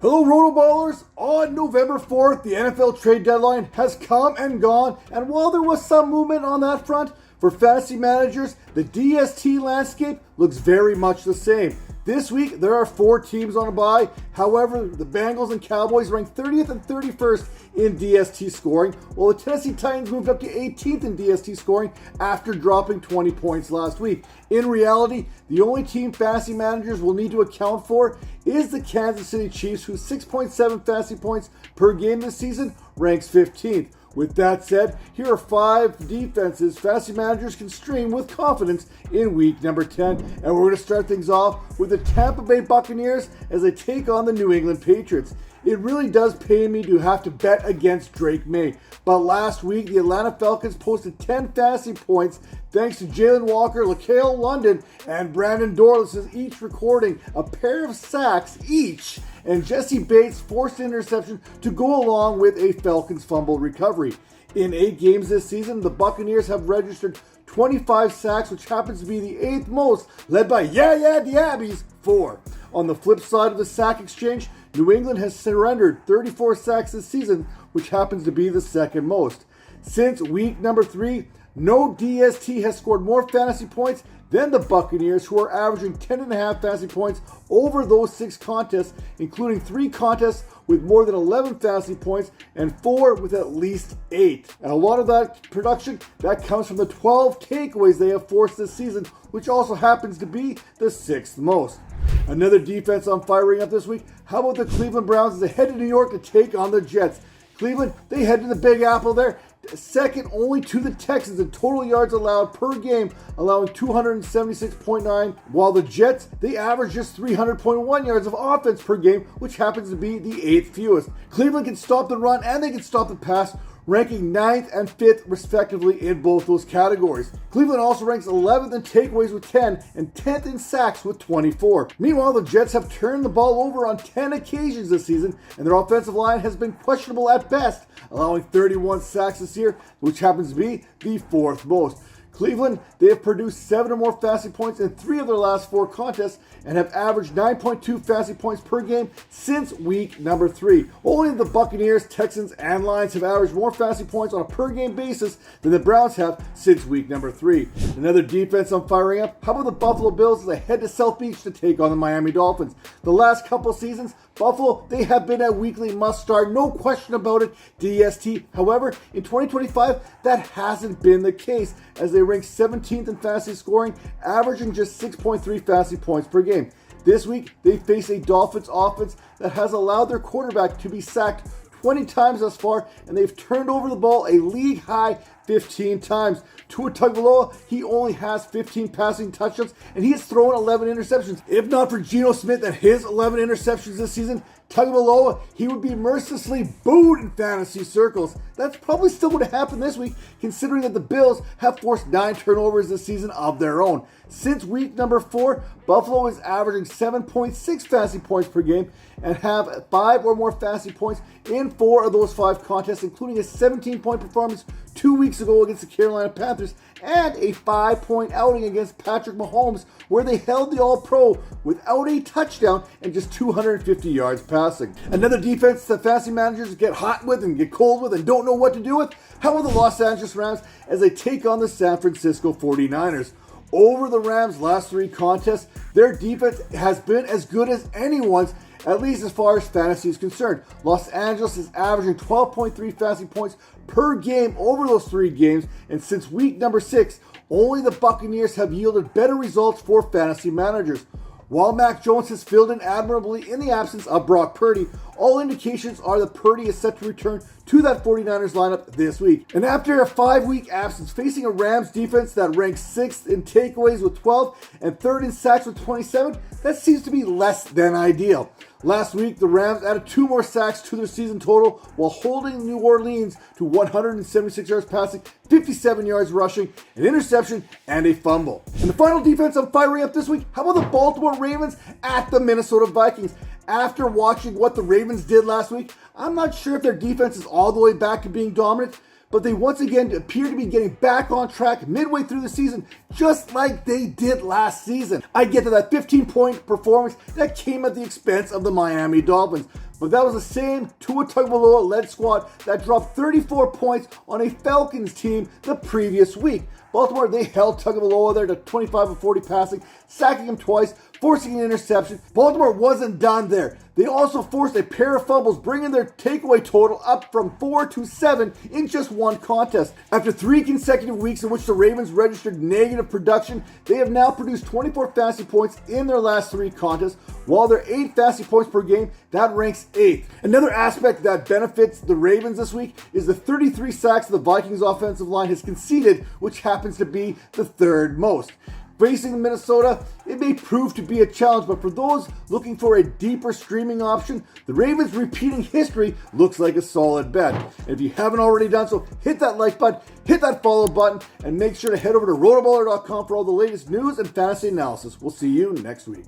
Hello, RotoBallers! On November 4th, the NFL trade deadline has come and gone, and while there was some movement on that front, for fantasy managers, the DST landscape looks very much the same. This week, there are 4 teams on a bye. However, the Bengals and Cowboys ranked 30th and 31st in DST scoring, while the Tennessee Titans moved up to 18th in DST scoring after dropping 20 points last week. In reality, the only team fantasy managers will need to account for is the Kansas City Chiefs, whose 6.7 fantasy points per game this season ranks 15th. With that said, here are 5 defenses fantasy managers can stream with confidence in week number 10. And we're going to start things off with the Tampa Bay Buccaneers as they take on the New England Patriots. It really does pain me to have to bet against Drake May, but last week the Atlanta Falcons posted 10 fantasy points thanks to Jalen Walker, LaCale London, and Brandon Dorless, each recording a pair of sacks each, and Jesse Bates forced an interception to go along with a Falcons fumble recovery. In 8 games this season, the Buccaneers have registered 25 sacks, which happens to be the 8th most, led by the Abbies, 4. On the flip side of the sack exchange, New England has surrendered 34 sacks this season, which happens to be the 2nd most. Since week number 3, no DST has scored more fantasy points than the Buccaneers, who are averaging 10.5 fantasy points over those 6 contests, including 3 contests with more than 11 fantasy points and 4 with at least 8. And a lot of that production, that comes from the 12 takeaways they have forced this season, which also happens to be the 6th most. Another defense I'm firing up this week. How about the Cleveland Browns as they head to New York to take on the Jets? Cleveland, they head to the Big Apple there, second only to the Texans in total yards allowed per game, allowing 276.9, while the Jets, they average just 300.1 yards of offense per game, which happens to be the 8th fewest. Cleveland can stop the run and they can stop the pass, ranking 9th and 5th respectively in both those categories. Cleveland also ranks 11th in takeaways with 10 and 10th in sacks with 24. Meanwhile, the Jets have turned the ball over on 10 occasions this season, and their offensive line has been questionable at best, allowing 31 sacks this year, which happens to be the 4th most. Cleveland, they have produced 7 or more fantasy points in 3 of their last 4 contests and have averaged 9.2 fantasy points per game since week number 3. Only the Buccaneers, Texans, and Lions have averaged more fantasy points on a per game basis than the Browns have since week number 3. Another defense I'm firing up. How about the Buffalo Bills as they head to South Beach to take on the Miami Dolphins? The last couple seasons, Buffalo, they have been a weekly must-start, no question about it, DST. However, in 2025, that hasn't been the case, as they rank 17th in fantasy scoring, averaging just 6.3 fantasy points per game. This week, they face a Dolphins offense that has allowed their quarterback to be sacked 20 times thus far, and they've turned over the ball a league-high 15 times. Tua Tagovailoa, he only has 15 passing touchdowns, and he has thrown 11 interceptions. If not for Geno Smith and his 11 interceptions this season, Tagovailoa, he would be mercilessly booed in fantasy circles. That's probably still going to happen this week, considering that the Bills have forced 9 turnovers this season of their own. Since week number 4, Buffalo is averaging 7.6 fantasy points per game and have 5 or more fantasy points in 4 of those 5 contests, including a 17-point performance 2 weeks ago against the Carolina Panthers and a 5-point outing against Patrick Mahomes, where they held the All-Pro without a touchdown and just 250 yards passing. Another defense that fantasy managers get hot with and get cold with and don't know what to do with. How about the Los Angeles Rams as they take on the San Francisco 49ers? Over the Rams' last 3 contests, their defense has been as good as anyone's, at least as far as fantasy is concerned. Los Angeles is averaging 12.3 fantasy points per game over those 3 games, and since week number 6, only the Buccaneers have yielded better results for fantasy managers. While Mac Jones has filled in admirably in the absence of Brock Purdy, all indications are that Purdy is set to return to that 49ers lineup this week. And after a 5-week absence, facing a Rams defense that ranks 6th in takeaways with 12 and 3rd in sacks with 27, that seems to be less than ideal. Last week, the Rams added 2 more sacks to their season total while holding New Orleans to 176 yards passing, 57 yards rushing, an interception, and a fumble. And the final defense I'm firing up this week, how about the Baltimore Ravens at the Minnesota Vikings? After watching what the Ravens did last week, I'm not sure if their defense is all the way back to being dominant, but they once again appear to be getting back on track midway through the season, just like they did last season. I get to that 15-point performance that came at the expense of the Miami Dolphins. But that was the same Tua Tagovailoa-led squad that dropped 34 points on a Falcons team the previous week. Baltimore, they held Tagovailoa there to 25 of 40 passing, sacking him twice, forcing an interception. Baltimore wasn't done there. They also forced a pair of fumbles, bringing their takeaway total up from 4 to 7 in just one contest. After 3 consecutive weeks in which the Ravens registered negative production, they have now produced 24 fantasy points in their last 3 contests, while their 8 fantasy points per game, that ranks 8th. Another aspect that benefits the Ravens this week is the 33 sacks the Vikings offensive line has conceded, which happens to be the 3rd most. Facing Minnesota, it may prove to be a challenge, but for those looking for a deeper streaming option, the Ravens repeating history looks like a solid bet. And if you haven't already done so, hit that like button, hit that follow button, and make sure to head over to RotoBaller.com for all the latest news and fantasy analysis. We'll see you next week.